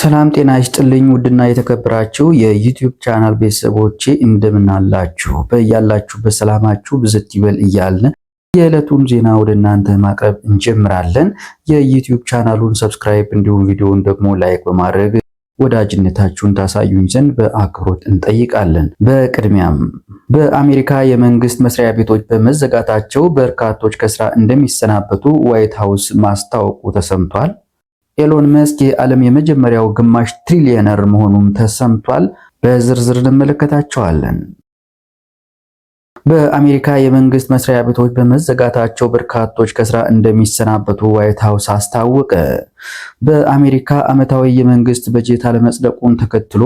ሰላም ጤና ይስጥልኝ ውድና የተከበራችሁ የዩቲዩብ ቻናል ቤተሰቦቼ እንደምን አላችሁ? በያላችሁበት ሰላማችሁ ብዝት ይበል እያልን የዕለቱን ዜና ወደ እናንተ ማቅረብ እንጀምራለን። የዩቲዩብ ቻናሉን ሰብስክራይብ እንዲሁም ቪዲዮውን ደግሞ ላይክ በማድረግ ወዳጅነታችሁን ታሳዩኝ ዘንድ በአክብሮት እንጠይቃለን። በቅድሚያም በአሜሪካ የመንግስት መስሪያ ቤቶች በመዘጋታቸው በርካቶች ከስራ እንደሚሰናበቱ ዋይት ሃውስ ማስታወቁ ተሰምቷል። ኤሎን መስክ የዓለም የመጀመሪያው ግማሽ ትሪሊየነር መሆኑም ተሰምቷል። በዝርዝር እንመለከታቸዋለን። በአሜሪካ የመንግስት መስሪያ ቤቶች በመዘጋታቸው በርካቶች ከስራ እንደሚሰናበቱ ዋይት ሃውስ አስታወቀ። በአሜሪካ ዓመታዊ የመንግስት በጀት አለመጽደቁን ተከትሎ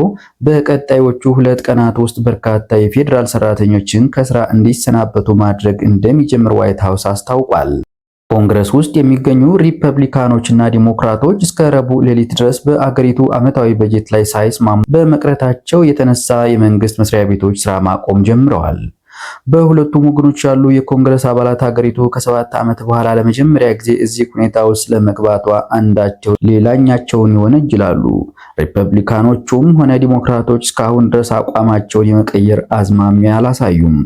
በቀጣዮቹ 2 ቀናት ውስጥ በርካታ የፌዴራል ሰራተኞችን ከስራ እንዲሰናበቱ ማድረግ እንደሚጀምር ዋይት ሃውስ አስታውቋል። ኮንግረስ ውስጥ የሚገኙ ሪፐብሊካኖችና ዲሞክራቶች እስከ ረቡዕ ሌሊት ድረስ በአገሪቱ ዓመታዊ በጀት ላይ ሳይስማሙ በመቅረታቸው የተነሳ የመንግስት መስሪያ ቤቶች ስራ ማቆም ጀምረዋል። በሁለቱም ወገኖች ያሉ የኮንግረስ አባላት ሀገሪቱ ከ7 ዓመት በኋላ ለመጀመሪያ ጊዜ እዚህ ሁኔታ ውስጥ ለመግባቷ አንዳቸው ሌላኛቸውን ይወነጅላሉ። ሪፐብሊካኖቹም ሆነ ዲሞክራቶች እስካሁን ድረስ አቋማቸውን የመቀየር አዝማሚያ አላሳዩም።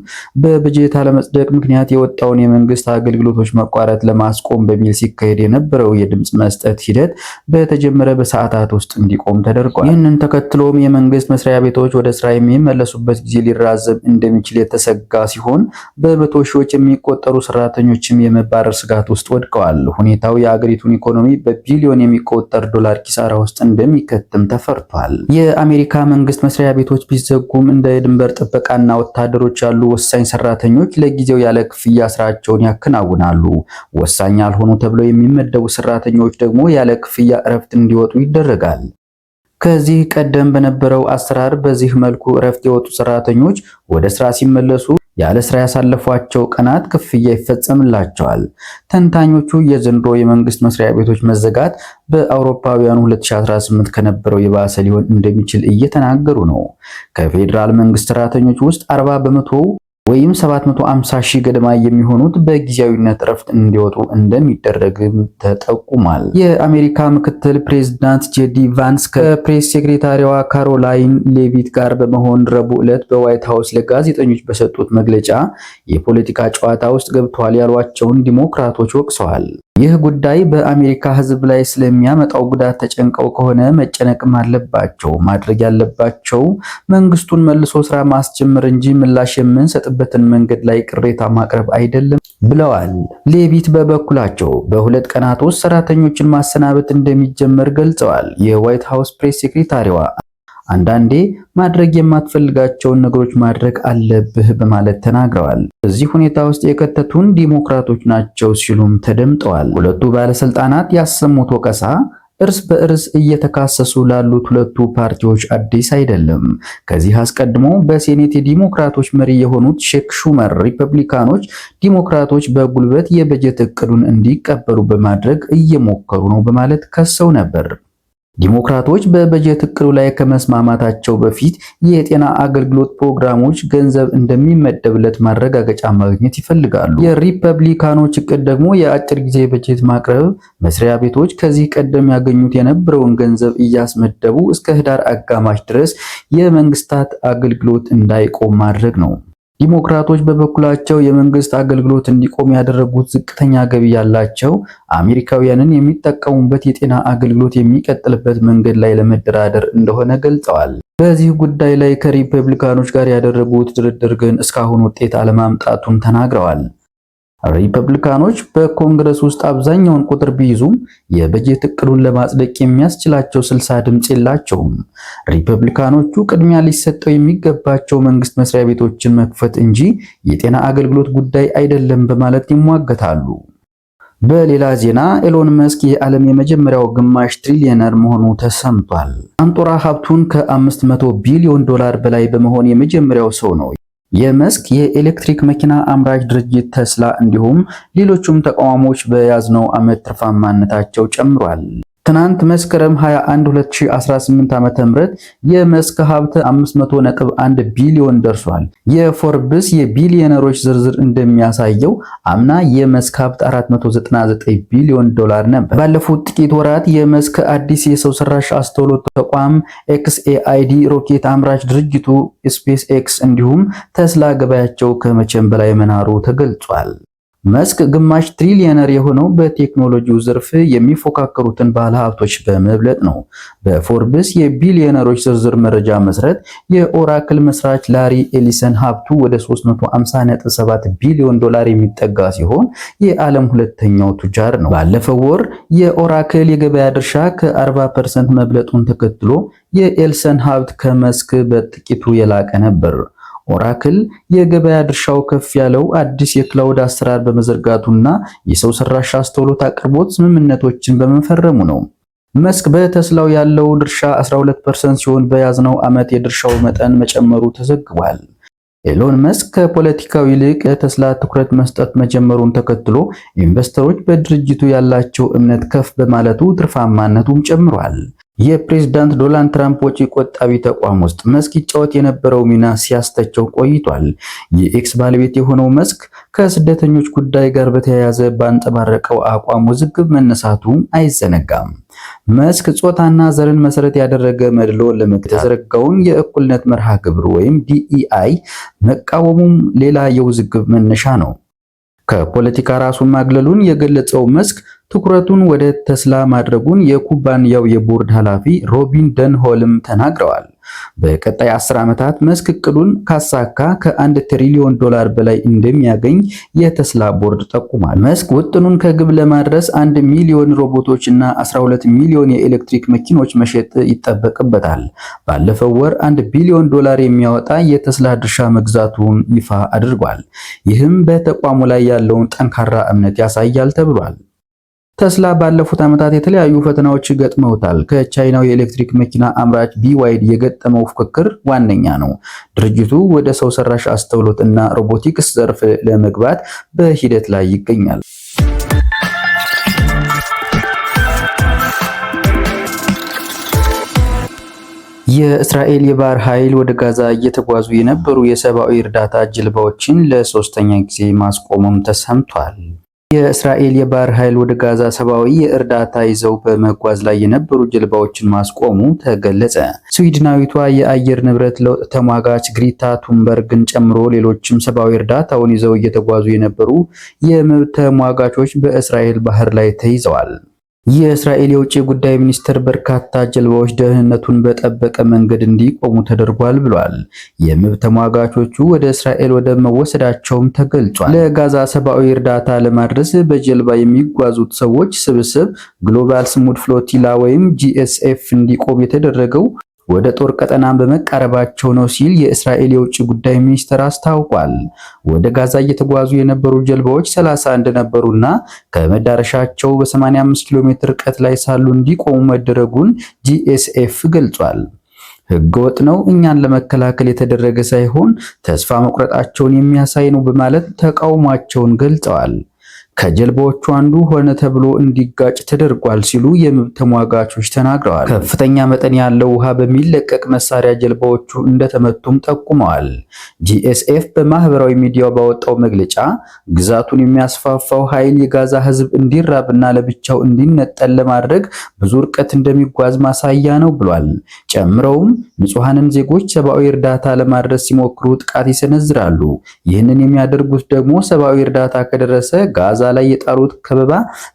በበጀት አለመጽደቅ ምክንያት የወጣውን የመንግስት አገልግሎቶች መቋረጥ ለማስቆም በሚል ሲካሄድ የነበረው የድምፅ መስጠት ሂደት በተጀመረ በሰዓታት ውስጥ እንዲቆም ተደርጓል። ይህንን ተከትሎም የመንግስት መስሪያ ቤቶች ወደ ስራ የሚመለሱበት ጊዜ ሊራዘም እንደሚችል የተሰጋ ሲሆን በመቶ ሺዎች የሚቆጠሩ ሰራተኞችም የመባረር ስጋት ውስጥ ወድቀዋል። ሁኔታው የአገሪቱን ኢኮኖሚ በቢሊዮን የሚቆጠር ዶላር ኪሳራ ውስጥ እንደሚከትም ተፈርቷል። የአሜሪካ መንግስት መስሪያ ቤቶች ቢዘጉም እንደ ድንበር ጥበቃና ወታደሮች ያሉ ወሳኝ ሰራተኞች ለጊዜው ያለ ክፍያ ስራቸውን ያከናውናሉ። ወሳኝ ያልሆኑ ተብለው የሚመደቡ ሰራተኞች ደግሞ ያለ ክፍያ እረፍት እንዲወጡ ይደረጋል። ከዚህ ቀደም በነበረው አሰራር በዚህ መልኩ እረፍት የወጡ ሰራተኞች ወደ ስራ ሲመለሱ ያለ ስራ ያሳለፏቸው ቀናት ክፍያ ይፈጸምላቸዋል። ተንታኞቹ የዘንድሮ የመንግስት መስሪያ ቤቶች መዘጋት በአውሮፓውያኑ 2018 ከነበረው የባሰ ሊሆን እንደሚችል እየተናገሩ ነው። ከፌዴራል መንግስት ሰራተኞች ውስጥ 40 በመቶ ወይም 750 ሺህ ገደማ የሚሆኑት በጊዜያዊነት እረፍት እንዲወጡ እንደሚደረግም ተጠቁሟል። የአሜሪካ ምክትል ፕሬዝዳንት ጄዲ ቫንስ ከፕሬስ ሴክሬታሪዋ ካሮላይን ሌቪት ጋር በመሆን ረቡዕ ዕለት በዋይት ሃውስ ለጋዜጠኞች በሰጡት መግለጫ የፖለቲካ ጨዋታ ውስጥ ገብተዋል ያሏቸውን ዲሞክራቶች ወቅሰዋል። ይህ ጉዳይ በአሜሪካ ሕዝብ ላይ ስለሚያመጣው ጉዳት ተጨንቀው ከሆነ መጨነቅም አለባቸው። ማድረግ ያለባቸው መንግስቱን መልሶ ስራ ማስጀመር እንጂ ምላሽ የምንሰጥበትን መንገድ ላይ ቅሬታ ማቅረብ አይደለም ብለዋል። ሌቪት በበኩላቸው በ2 ቀናት ውስጥ ሰራተኞችን ማሰናበት እንደሚጀመር ገልጸዋል። የዋይት ሃውስ ፕሬስ ሴክሬታሪዋ አንዳንዴ ማድረግ የማትፈልጋቸውን ነገሮች ማድረግ አለብህ በማለት ተናግረዋል። በዚህ ሁኔታ ውስጥ የከተቱን ዲሞክራቶች ናቸው ሲሉም ተደምጠዋል። ሁለቱ ባለስልጣናት ያሰሙት ወቀሳ እርስ በእርስ እየተካሰሱ ላሉት ሁለቱ ፓርቲዎች አዲስ አይደለም። ከዚህ አስቀድሞ በሴኔት የዲሞክራቶች መሪ የሆኑት ቼክ ሹመር ሪፐብሊካኖች ዲሞክራቶች በጉልበት የበጀት እቅዱን እንዲቀበሉ በማድረግ እየሞከሩ ነው በማለት ከሰው ነበር። ዲሞክራቶች በበጀት እቅዱ ላይ ከመስማማታቸው በፊት የጤና አገልግሎት ፕሮግራሞች ገንዘብ እንደሚመደብለት ማረጋገጫ ማግኘት ይፈልጋሉ። የሪፐብሊካኖች እቅድ ደግሞ የአጭር ጊዜ በጀት ማቅረብ፣ መስሪያ ቤቶች ከዚህ ቀደም ያገኙት የነበረውን ገንዘብ እያስመደቡ እስከ ህዳር አጋማሽ ድረስ የመንግስታት አገልግሎት እንዳይቆም ማድረግ ነው። ዲሞክራቶች በበኩላቸው የመንግስት አገልግሎት እንዲቆም ያደረጉት ዝቅተኛ ገቢ ያላቸው አሜሪካውያንን የሚጠቀሙበት የጤና አገልግሎት የሚቀጥልበት መንገድ ላይ ለመደራደር እንደሆነ ገልጸዋል። በዚህ ጉዳይ ላይ ከሪፐብሊካኖች ጋር ያደረጉት ድርድር ግን እስካሁን ውጤት አለማምጣቱን ተናግረዋል። ሪፐብሊካኖች በኮንግረስ ውስጥ አብዛኛውን ቁጥር ቢይዙም የበጀት እቅዱን ለማጽደቅ የሚያስችላቸው 60 ድምጽ የላቸውም። ሪፐብሊካኖቹ ቅድሚያ ሊሰጠው የሚገባቸው መንግስት መስሪያ ቤቶችን መክፈት እንጂ የጤና አገልግሎት ጉዳይ አይደለም በማለት ይሟገታሉ። በሌላ ዜና ኤሎን መስክ የዓለም የመጀመሪያው ግማሽ ትሪሊየነር መሆኑ ተሰምቷል። አንጡራ ሀብቱን ከ500 ቢሊዮን ዶላር በላይ በመሆን የመጀመሪያው ሰው ነው። የመስክ የኤሌክትሪክ መኪና አምራች ድርጅት ተስላ እንዲሁም ሌሎችም ተቋሞች በያዝነው ዓመት ትርፋማነታቸው ጨምሯል። ትናንት መስከረም 21 2018 ዓ.ም የመስክ ሀብት 500.1 ቢሊዮን ደርሷል። የፎርብስ የቢሊዮነሮች ዝርዝር እንደሚያሳየው አምና የመስክ ሀብት 499 ቢሊዮን ዶላር ነበር። ባለፉት ጥቂት ወራት የመስክ አዲስ የሰው ሰራሽ አስተውሎት ተቋም ኤክስኤአይዲ፣ ሮኬት አምራች ድርጅቱ ስፔስ ኤክስ እንዲሁም ተስላ ገበያቸው ከመቼም በላይ መናሩ ተገልጿል። መስክ ግማሽ ትሪሊየነር የሆነው በቴክኖሎጂው ዘርፍ የሚፎካከሩትን ባለሀብቶች በመብለጥ ነው። በፎርብስ የቢሊዮነሮች ዝርዝር መረጃ መሰረት የኦራክል መስራች ላሪ ኤሊሰን ሀብቱ ወደ 350.7 ቢሊዮን ዶላር የሚጠጋ ሲሆን የዓለም ሁለተኛው ቱጃር ነው። ባለፈው ወር የኦራክል የገበያ ድርሻ ከ40% መብለጡን ተከትሎ የኤልሰን ሀብት ከመስክ በጥቂቱ የላቀ ነበር። ኦራክል የገበያ ድርሻው ከፍ ያለው አዲስ የክላውድ አሰራር በመዘርጋቱና የሰው ሰራሽ አስተውሎት አቅርቦት ስምምነቶችን በመፈረሙ ነው። መስክ በተስላው ያለው ድርሻ 12% ሲሆን በያዝነው ዓመት የድርሻው መጠን መጨመሩ ተዘግቧል። ኤሎን መስክ ከፖለቲካው ይልቅ ለተስላ ትኩረት መስጠት መጀመሩን ተከትሎ ኢንቨስተሮች በድርጅቱ ያላቸው እምነት ከፍ በማለቱ ትርፋማነቱም ጨምሯል። የፕሬዝዳንት ዶናልድ ትራምፕ ወጪ ቆጣቢ ተቋም ውስጥ መስክ ይጫወት የነበረው ሚና ሲያስተቸው ቆይቷል። የኤክስ ባለቤት የሆነው መስክ ከስደተኞች ጉዳይ ጋር በተያያዘ ባንጸባረቀው አቋም ውዝግብ መነሳቱ አይዘነጋም። መስክ ጾታና ዘርን መሰረት ያደረገ መድሎ ለመግታት የተዘረጋውን የእኩልነት መርሃ ግብር ወይም ዲኢአይ መቃወሙም ሌላ የውዝግብ መነሻ ነው። ከፖለቲካ ራሱን ማግለሉን የገለጸው መስክ ትኩረቱን ወደ ተስላ ማድረጉን የኩባንያው የቦርድ ኃላፊ ሮቢን ደንሆልም ተናግረዋል። በቀጣይ 10 ዓመታት መስክ እቅዱን ካሳካ ከ1 ትሪሊዮን ዶላር በላይ እንደሚያገኝ የተስላ ቦርድ ጠቁሟል። መስክ ውጥኑን ከግብ ለማድረስ 1 ሚሊዮን ሮቦቶች እና 12 ሚሊዮን የኤሌክትሪክ መኪኖች መሸጥ ይጠበቅበታል። ባለፈው ወር 1 ቢሊዮን ዶላር የሚያወጣ የተስላ ድርሻ መግዛቱን ይፋ አድርጓል። ይህም በተቋሙ ላይ ያለውን ጠንካራ እምነት ያሳያል ተብሏል። ተስላ ባለፉት ዓመታት የተለያዩ ፈተናዎች ገጥመውታል። ከቻይናው የኤሌክትሪክ መኪና አምራች BYD የገጠመው ፉክክር ዋነኛ ነው። ድርጅቱ ወደ ሰው ሰራሽ አስተውሎት እና ሮቦቲክስ ዘርፍ ለመግባት በሂደት ላይ ይገኛል። የእስራኤል የባህር ኃይል ወደ ጋዛ እየተጓዙ የነበሩ የሰብአዊ እርዳታ ጀልባዎችን ለሶስተኛ ጊዜ ማስቆሙም ተሰምቷል። የእስራኤል የባህር ኃይል ወደ ጋዛ ሰብአዊ የእርዳታ ይዘው በመጓዝ ላይ የነበሩ ጀልባዎችን ማስቆሙ ተገለጸ። ስዊድናዊቷ የአየር ንብረት ለውጥ ተሟጋች ግሪታ ቱንበርግን ጨምሮ ሌሎችም ሰብአዊ እርዳታውን ይዘው እየተጓዙ የነበሩ የመብት ተሟጋቾች በእስራኤል ባህር ላይ ተይዘዋል። የእስራኤል የውጭ ጉዳይ ሚኒስትር በርካታ ጀልባዎች ደህንነቱን በጠበቀ መንገድ እንዲቆሙ ተደርጓል ብሏል። የመብት ተሟጋቾቹ ወደ እስራኤል ወደብ መወሰዳቸውም ተገልጿል። ለጋዛ ሰብአዊ እርዳታ ለማድረስ በጀልባ የሚጓዙት ሰዎች ስብስብ ግሎባል ስሙድ ፍሎቲላ ወይም GSF እንዲቆም የተደረገው ወደ ጦር ቀጠና በመቃረባቸው ነው ሲል የእስራኤል የውጭ ጉዳይ ሚኒስትር አስታውቋል። ወደ ጋዛ እየተጓዙ የነበሩ ጀልባዎች 30 እንደነበሩና ከመዳረሻቸው በ85 ኪሎ ሜትር ርቀት ላይ ሳሉ እንዲቆሙ መደረጉን GSF ገልጿል። ህገወጥ ነው፣ እኛን ለመከላከል የተደረገ ሳይሆን ተስፋ መቁረጣቸውን የሚያሳይ ነው በማለት ተቃውሟቸውን ገልጸዋል። ከጀልባዎቹ አንዱ ሆነ ተብሎ እንዲጋጭ ተደርጓል ሲሉ የመብት ተሟጋቾች ተናግረዋል። ከፍተኛ መጠን ያለው ውሃ በሚለቀቅ መሳሪያ ጀልባዎቹ እንደተመቱም ጠቁመዋል። GSF በማህበራዊ ሚዲያው ባወጣው መግለጫ ግዛቱን የሚያስፋፋው ኃይል የጋዛ ህዝብ እንዲራብና ለብቻው እንዲነጠል ለማድረግ ብዙ ርቀት እንደሚጓዝ ማሳያ ነው ብሏል። ጨምረውም ንጹሃንን ዜጎች ሰብአዊ እርዳታ ለማድረስ ሲሞክሩ ጥቃት ይሰነዝራሉ። ይህንን የሚያደርጉት ደግሞ ሰብአዊ እርዳታ ከደረሰ ጋዛ ላይ የጣሉት ከበባ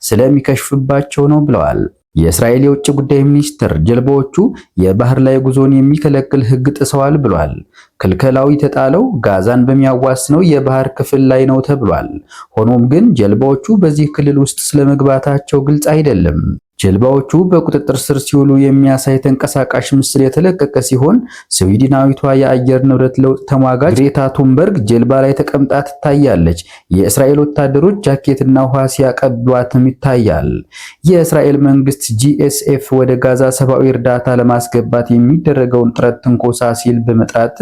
ስለሚከሽፍባቸው ነው ብለዋል። የእስራኤል የውጭ ጉዳይ ሚኒስትር ጀልባዎቹ የባህር ላይ ጉዞን የሚከለክል ህግ ጥሰዋል ብሏል። ክልከላው የተጣለው ጋዛን በሚያዋስነው የባህር ክፍል ላይ ነው ተብሏል። ሆኖም ግን ጀልባዎቹ በዚህ ክልል ውስጥ ስለመግባታቸው ግልጽ አይደለም። ጀልባዎቹ በቁጥጥር ስር ሲውሉ የሚያሳይ ተንቀሳቃሽ ምስል የተለቀቀ ሲሆን ስዊድናዊቷ የአየር ንብረት ለውጥ ተሟጋች ግሬታ ቱንበርግ ጀልባ ላይ ተቀምጣ ትታያለች። የእስራኤል ወታደሮች ጃኬትና ውሃ ሲያቀብሏትም ይታያል። የእስራኤል መንግስት GSF ወደ ጋዛ ሰብአዊ እርዳታ ለማስገባት የሚደረገውን ጥረት ትንኮሳ ሲል በመጥራት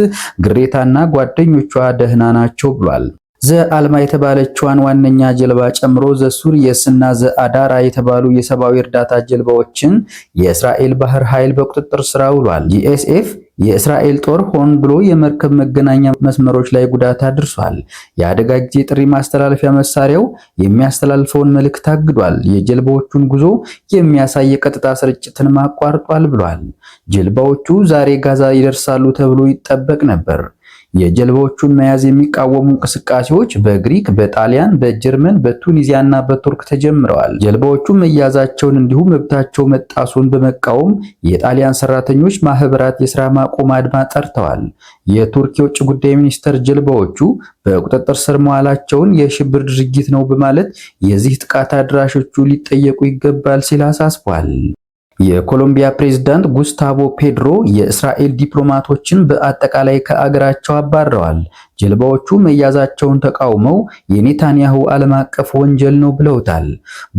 ግሬታና ጓደኞቿ ደህና ናቸው ብሏል። ዘአልማ የተባለችዋን ዋነኛ ጀልባ ጨምሮ ዘሱሪየስ እና ዘአዳራ የተባሉ የሰብአዊ እርዳታ ጀልባዎችን የእስራኤል ባህር ኃይል በቁጥጥር ስር አውሏል። ጂኤስኤፍ የእስራኤል ጦር ሆን ብሎ የመርከብ መገናኛ መስመሮች ላይ ጉዳት አድርሷል። የአደጋ ጊዜ ጥሪ ማስተላለፊያ መሳሪያው የሚያስተላልፈውን መልእክት አግዷል። የጀልባዎቹን ጉዞ የሚያሳይ የቀጥታ ስርጭትን አቋርጧል ብሏል። ጀልባዎቹ ዛሬ ጋዛ ይደርሳሉ ተብሎ ይጠበቅ ነበር። የጀልባዎቹን መያዝ የሚቃወሙ እንቅስቃሴዎች በግሪክ፣ በጣሊያን፣ በጀርመን፣ በቱኒዚያ እና በቱርክ ተጀምረዋል። ጀልባዎቹ መያዛቸውን እንዲሁም መብታቸው መጣሱን በመቃወም የጣሊያን ሰራተኞች ማህበራት የስራ ማቆም አድማ ጠርተዋል። የቱርክ የውጭ ጉዳይ ሚኒስተር ጀልባዎቹ በቁጥጥር ስር መዋላቸውን የሽብር ድርጊት ነው በማለት የዚህ ጥቃት አድራሾቹ ሊጠየቁ ይገባል ሲል አሳስቧል። የኮሎምቢያ ፕሬዝዳንት ጉስታቮ ፔድሮ የእስራኤል ዲፕሎማቶችን በአጠቃላይ ከአገራቸው አባረዋል። ጀልባዎቹ መያዛቸውን ተቃውመው የኔታንያሁ ዓለም አቀፍ ወንጀል ነው ብለውታል።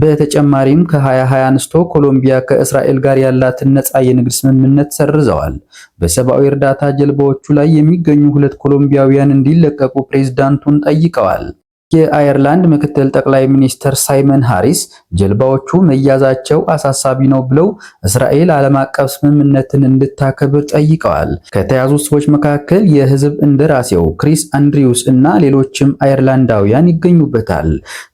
በተጨማሪም ከ2020 አንስቶ ኮሎምቢያ ከእስራኤል ጋር ያላትን ነፃ የንግድ ስምምነት ሰርዘዋል። በሰብአዊ እርዳታ ጀልባዎቹ ላይ የሚገኙ 2 ኮሎምቢያውያን እንዲለቀቁ ፕሬዝዳንቱን ጠይቀዋል። የአየርላንድ ምክትል ጠቅላይ ሚኒስትር ሳይመን ሃሪስ ጀልባዎቹ መያዛቸው አሳሳቢ ነው ብለው እስራኤል ዓለም አቀፍ ስምምነትን እንድታከብር ጠይቀዋል። ከተያዙ ሰዎች መካከል የህዝብ እንደራሴው ክሪስ አንድሪውስ እና ሌሎችም አየርላንዳውያን ይገኙበታል።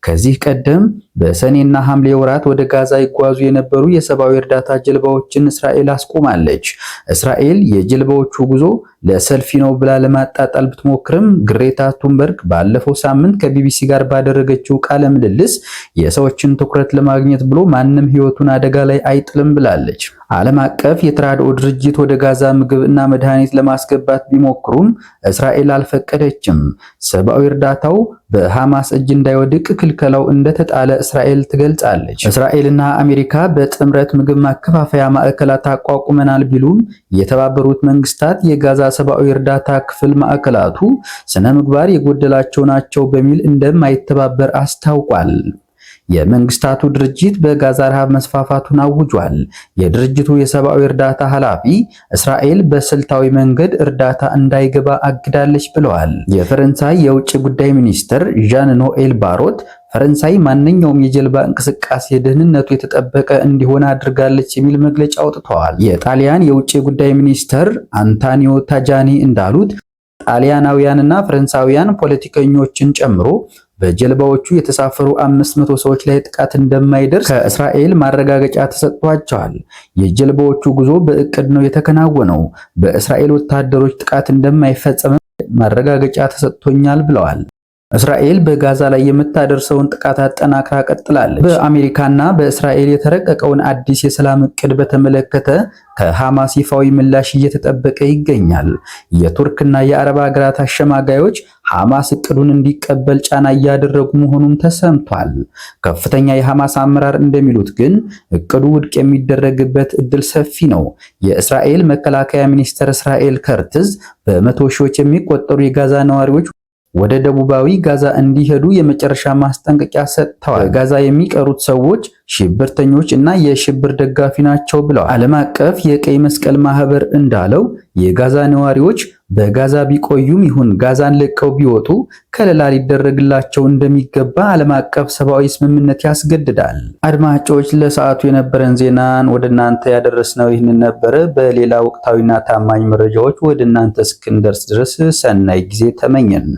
ከዚህ ቀደም በሰኔና ሐምሌ ወራት ወደ ጋዛ ይጓዙ የነበሩ የሰብአዊ እርዳታ ጀልባዎችን እስራኤል አስቆማለች። እስራኤል የጀልባዎቹ ጉዞ ለሰልፊ ነው ብላ ለማጣጣል ብትሞክርም ግሬታ ቱንበርግ ባለፈው ሳምንት ከቢቢሲ ጋር ባደረገችው ቃለ ምልልስ የሰዎችን ትኩረት ለማግኘት ብሎ ማንም ህይወቱን አደጋ ላይ አይጥልም ብላለች። ዓለም አቀፍ የተራድኦ ድርጅት ወደ ጋዛ ምግብ እና መድኃኒት ለማስገባት ቢሞክሩም እስራኤል አልፈቀደችም። ሰብአዊ እርዳታው በሐማስ እጅ እንዳይወድቅ ክልከላው እንደተጣለ እስራኤል ትገልጻለች። እስራኤልና አሜሪካ በጥምረት ምግብ ማከፋፈያ ማዕከላት አቋቁመናል ቢሉም የተባበሩት መንግስታት የጋዛ ሰብአዊ እርዳታ ክፍል ማዕከላቱ ስነ ምግባር የጎደላቸው ናቸው በሚል እንደማይተባበር አስታውቋል። የመንግስታቱ ድርጅት በጋዛ ረሃብ መስፋፋቱን አውጇል። የድርጅቱ የሰብአዊ እርዳታ ኃላፊ እስራኤል በስልታዊ መንገድ እርዳታ እንዳይገባ አግዳለች ብለዋል። የፈረንሳይ የውጭ ጉዳይ ሚኒስትር ዣን ኖኤል ባሮት ፈረንሳይ ማንኛውም የጀልባ እንቅስቃሴ ደህንነቱ የተጠበቀ እንዲሆን አድርጋለች የሚል መግለጫ አውጥተዋል። የጣሊያን የውጭ ጉዳይ ሚኒስትር አንቶኒዮ ታጃኒ እንዳሉት ጣሊያናውያንና ፈረንሳውያን ፖለቲከኞችን ጨምሮ በጀልባዎቹ የተሳፈሩ 500 ሰዎች ላይ ጥቃት እንደማይደርስ ከእስራኤል ማረጋገጫ ተሰጥቷቸዋል። የጀልባዎቹ ጉዞ በእቅድ ነው የተከናወነው። በእስራኤል ወታደሮች ጥቃት እንደማይፈጸም ማረጋገጫ ተሰጥቶኛል ብለዋል። እስራኤል በጋዛ ላይ የምታደርሰውን ጥቃት አጠናክራ ቀጥላለች። በአሜሪካና በእስራኤል የተረቀቀውን አዲስ የሰላም እቅድ በተመለከተ ከሐማስ ይፋዊ ምላሽ እየተጠበቀ ይገኛል። የቱርክና የአረብ ሀገራት አሸማጋዮች ሐማስ እቅዱን እንዲቀበል ጫና እያደረጉ መሆኑም ተሰምቷል። ከፍተኛ የሐማስ አመራር እንደሚሉት ግን እቅዱ ውድቅ የሚደረግበት እድል ሰፊ ነው። የእስራኤል መከላከያ ሚኒስትር እስራኤል ከርትዝ በመቶ ሺዎች የሚቆጠሩ የጋዛ ነዋሪዎች ወደ ደቡባዊ ጋዛ እንዲሄዱ የመጨረሻ ማስጠንቀቂያ ሰጥተዋል። በጋዛ የሚቀሩት ሰዎች ሽብርተኞች እና የሽብር ደጋፊ ናቸው ብለዋል። ዓለም አቀፍ የቀይ መስቀል ማህበር እንዳለው የጋዛ ነዋሪዎች በጋዛ ቢቆዩም ይሁን ጋዛን ለቀው ቢወጡ ከለላ ሊደረግላቸው እንደሚገባ ዓለም አቀፍ ሰብአዊ ስምምነት ያስገድዳል። አድማጮች ለሰዓቱ የነበረን ዜናን ወደ እናንተ ያደረስነው ይህንን ነበረ። በሌላ ወቅታዊና ታማኝ መረጃዎች ወደ እናንተ እስክንደርስ ድረስ ሰናይ ጊዜ ተመኘን።